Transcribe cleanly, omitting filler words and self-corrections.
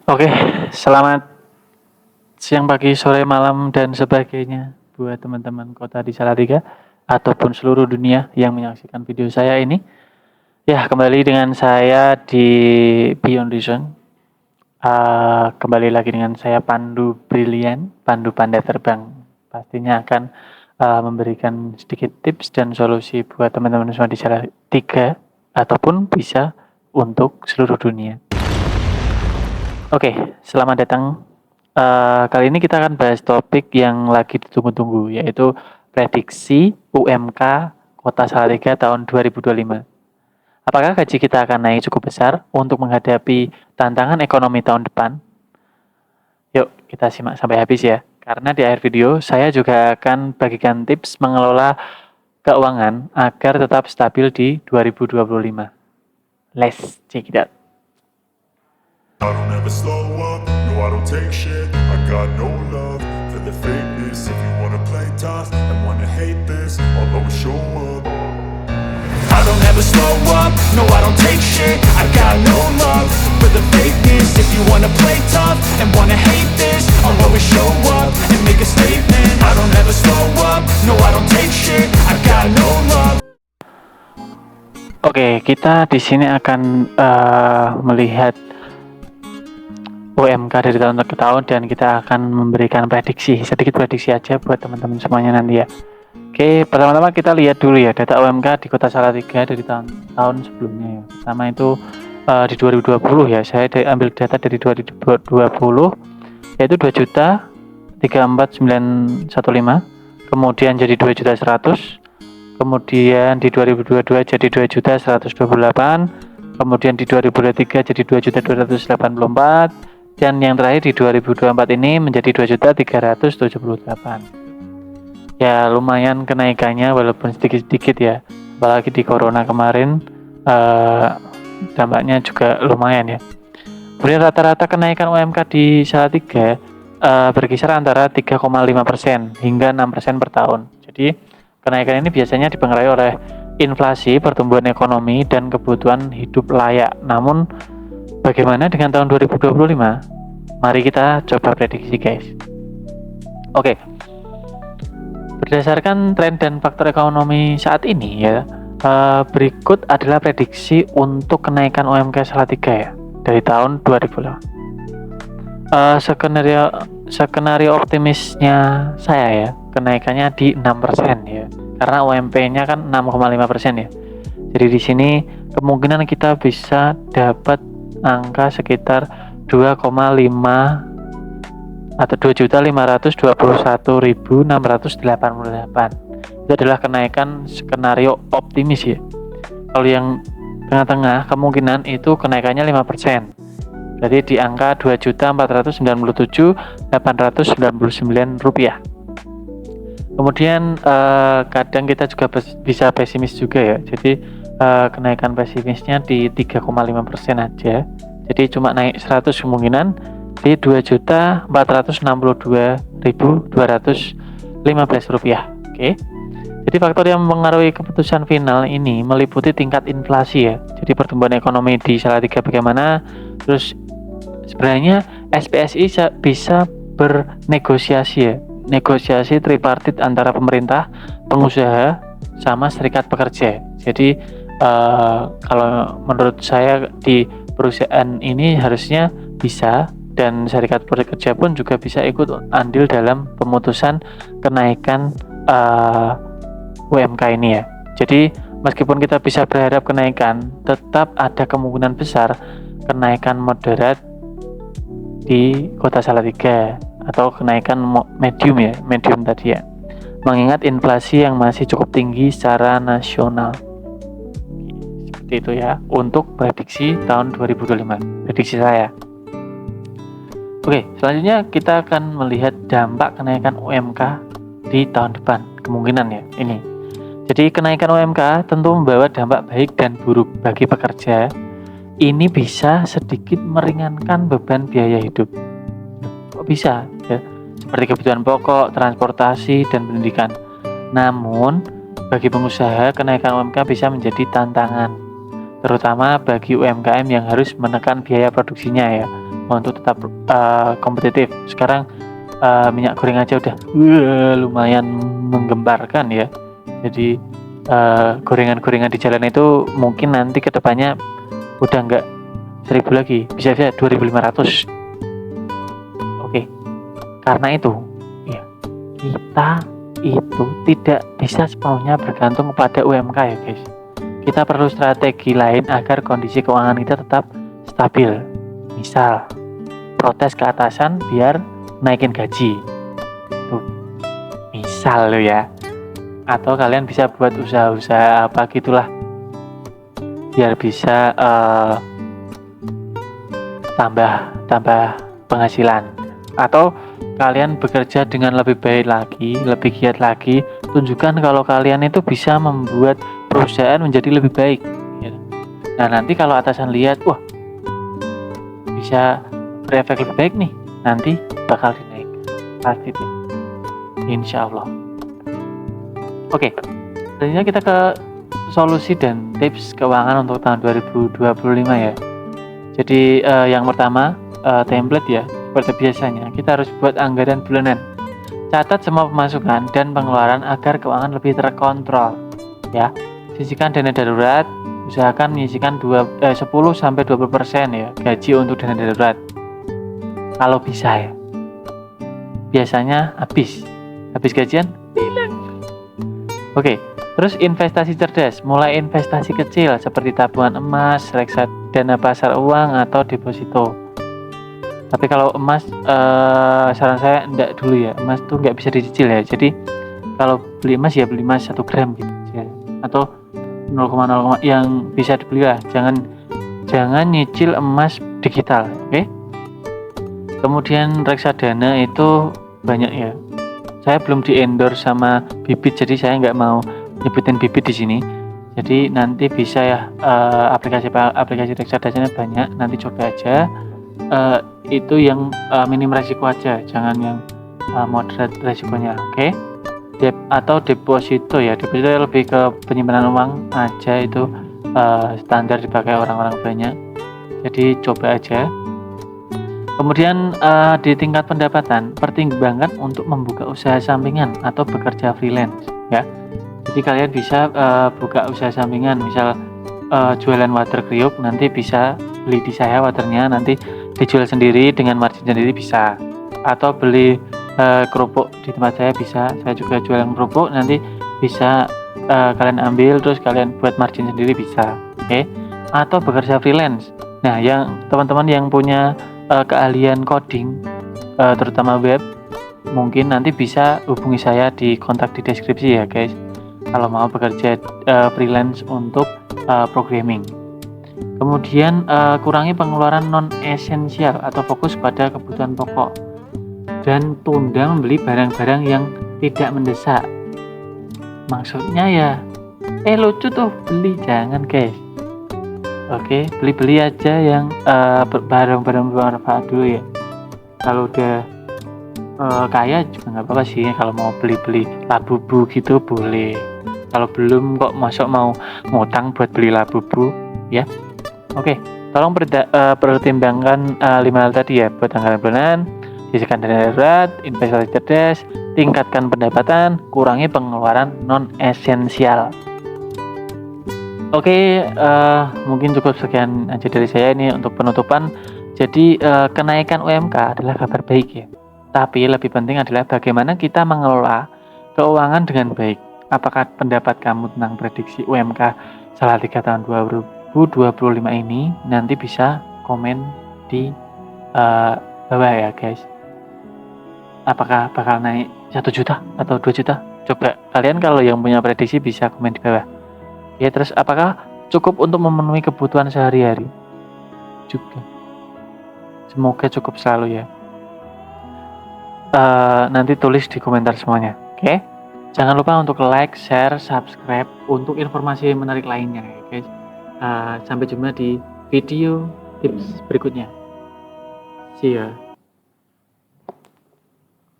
Oke, selamat siang, pagi, sore, malam, dan sebagainya buat teman-teman kota di Salatiga ataupun seluruh dunia yang menyaksikan video saya ini. Ya, kembali dengan saya di Beyond Reason. Kembali lagi dengan saya Pandu Brilian, Pandu Pandai Terbang. Pastinya akan memberikan sedikit tips dan solusi buat teman-teman semua di Salatiga ataupun bisa untuk seluruh dunia. Oke, selamat datang. Kali ini kita akan bahas topik yang lagi ditunggu-tunggu, yaitu prediksi UMK Kota Salatiga tahun 2025. Apakah gaji kita akan naik cukup besar untuk menghadapi tantangan ekonomi tahun depan? Yuk, kita simak sampai habis ya. Karena di akhir video, saya juga akan bagikan tips mengelola keuangan agar tetap stabil di 2025. Let's check it out. I don't ever slow up, no I don't take shit. I got no love for the fakeness. If you wanna play tough and wanna hate this, I'll always show up. I don't ever slow up, no I don't take shit. I got no love for the fakeness. If you wanna play tough and wanna hate this, I'll always show up and make a statement. I don't ever slow up, no I don't take shit. I got no love. Oke, kita di sini akan melihat UMK dari tahun ke tahun dan kita akan memberikan sedikit prediksi aja buat teman-teman semuanya nanti ya. Oke, pertama-tama kita lihat dulu ya data UMK di Kota Salatiga dari tahun sebelumnya ya. Pertama itu di 2020 ya, saya ambil data dari 2020 yaitu 2.34915, kemudian jadi 2.100.000, kemudian di 2022 jadi 2.128.000, kemudian di 2023 jadi 2.284.000, dan yang terakhir di 2024 ini menjadi 2.378.000. Ya lumayan kenaikannya walaupun sedikit-sedikit ya, apalagi di corona kemarin dampaknya juga lumayan ya. Kemudian rata-rata kenaikan UMK di Salatiga berkisar antara 3,5% hingga 6% per tahun. Jadi kenaikan ini biasanya dipengaruhi oleh inflasi, pertumbuhan ekonomi, dan kebutuhan hidup layak. Namun bagaimana dengan tahun 2025? Mari kita coba prediksi guys. Oke, berdasarkan tren dan faktor ekonomi saat ini ya, berikut adalah prediksi untuk kenaikan UMK Salatiga ya dari tahun 2025. Skenario optimisnya saya ya, kenaikannya di 6% ya, karena UMP-nya kan 6,5% ya. Jadi di sini kemungkinan kita bisa dapat angka sekitar 2,5 atau 2.521.688. Itu adalah kenaikan skenario optimis ya. Kalau yang tengah-tengah kemungkinan itu kenaikannya 5%. Jadi di angka Rp2.497.899. Kemudian kadang kita juga bisa pesimis juga ya. Jadi kenaikan pesimisnya di 3,5% aja. Jadi cuma naik 100 kemungkinan di Rp2.462.215. Oke. Jadi faktor yang mempengaruhi keputusan final ini meliputi tingkat inflasi ya. Jadi pertumbuhan ekonomi di Salatiga bagaimana. Terus sebenarnya SPSI bisa bernegosiasi ya. Negosiasi tripartit antara pemerintah, pengusaha, sama serikat pekerja. Jadi kalau menurut saya di perusahaan ini harusnya bisa, dan serikat pekerja pun juga bisa ikut andil dalam pemutusan kenaikan UMK ini ya. Jadi meskipun kita bisa berharap kenaikan, tetap ada kemungkinan besar kenaikan moderat di Kota Salatiga atau kenaikan medium tadi ya, mengingat inflasi yang masih cukup tinggi secara nasional. Seperti itu ya untuk prediksi tahun 2025, prediksi saya. Oke, selanjutnya kita akan melihat dampak kenaikan UMK di tahun depan, kemungkinan ya ini. Jadi kenaikan UMK tentu membawa dampak baik dan buruk bagi pekerja. Ini bisa sedikit meringankan beban biaya hidup. Kok bisa ya? Seperti kebutuhan pokok, transportasi, dan pendidikan. Namun bagi pengusaha kenaikan UMK bisa menjadi tantangan, terutama bagi UMKM yang harus menekan biaya produksinya ya. untuk tetap kompetitif. Sekarang minyak goreng aja udah lumayan menggemparkan ya. Jadi gorengan-gorengan di jalan itu mungkin nanti kedepannya udah nggak 1.000 lagi, bisa-bisa 2.500. Oke, karena itu ya kita itu tidak bisa sepenuhnya bergantung kepada UMK ya guys. Kita perlu strategi lain agar kondisi keuangan kita tetap stabil. Misal protes ke atasan biar naikin gaji. Tuh, misal lo ya. Atau kalian bisa buat usaha-usaha apa gitulah biar bisa tambah penghasilan. Atau kalian bekerja dengan lebih baik lagi, lebih giat lagi, tunjukkan kalau kalian itu bisa membuat perusahaan menjadi lebih baik ya. Nah nanti kalau atasan lihat, wah bisa berefek lebih baik nih, nanti bakal dinaikkan pasti deh, insya Allah. Oke, selanjutnya kita ke solusi dan tips keuangan untuk tahun 2025 ya. Jadi yang pertama template ya. Seperti biasanya kita harus buat anggaran bulanan. Catat semua pemasukan dan pengeluaran agar keuangan lebih terkontrol ya. Sisihkan dana darurat, usahakan menyisihkan 10-20% ya gaji untuk dana darurat kalau bisa ya. Biasanya habis gajian hilang. Oke, terus investasi cerdas, mulai investasi kecil seperti tabungan emas, reksadana pasar uang atau deposito. Tapi kalau emas saran saya enggak dulu ya, emas tuh nggak bisa dicicil ya. Jadi kalau beli emas ya beli emas 1 gram gitu ya. Atau 0,0 yang bisa dibeli lah, jangan nyicil emas digital, oke? Kemudian reksadana itu banyak ya. Saya belum di endorse sama Bibit, jadi saya nggak mau nyebutin Bibit di sini. Jadi nanti bisa ya aplikasi reksadana banyak, nanti coba aja. Itu yang minim resiko aja, jangan yang moderate resikonya, oke? Atau deposito ya, deposito lebih ke penyimpanan uang aja, itu standar dipakai orang-orang banyak, jadi coba aja. Kemudian di tingkat pendapatan, pertimbangkan untuk membuka usaha sampingan atau bekerja freelance ya. Jadi kalian bisa buka usaha sampingan, misal jualan water kriuk, nanti bisa beli di saya waternya, nanti dijual sendiri dengan margin sendiri bisa. Atau beli kerupuk di tempat saya bisa, saya juga jualan kerupuk, nanti bisa kalian ambil terus kalian buat margin sendiri bisa, oke? Atau bekerja freelance. Nah, yang teman-teman yang punya keahlian coding, terutama web, mungkin nanti bisa hubungi saya di kontak di deskripsi ya guys, kalau mau bekerja freelance untuk programming. Kemudian kurangi pengeluaran non esensial atau fokus pada kebutuhan pokok dan tunda membeli barang-barang yang tidak mendesak. Maksudnya ya lucu tuh, beli jangan guys. Oke, beli-beli aja yang barang-barang bermanfaat dulu ya. Kalau udah kaya juga nggak apa-apa sih, kalau mau beli-beli labubu gitu boleh. Kalau belum kok masuk mau ngutang buat beli labubu ya. Oke, tolong pertimbangkan 5 hal tadi ya, buat anggaran bulanan, sisihkan dana darurat, investasi cerdas, tingkatkan pendapatan, kurangi pengeluaran non esensial. Oke, mungkin cukup sekian aja dari saya ini untuk penutupan. Jadi kenaikan UMK adalah kabar baik ya. Tapi lebih penting adalah bagaimana kita mengelola keuangan dengan baik. Apakah pendapat kamu tentang prediksi UMK Salatiga tahun 2025 ini? Nanti bisa komen di bawah ya guys. Apakah bakal naik 1 juta atau 2 juta? Coba kalian kalau yang punya prediksi bisa komen di bawah. Ya, terus apakah cukup untuk memenuhi kebutuhan sehari-hari? Juga. Semoga cukup selalu ya. Nanti tulis di komentar semuanya, oke? Jangan lupa untuk like, share, subscribe untuk informasi menarik lainnya ya guys. Sampai jumpa di video tips berikutnya. See ya.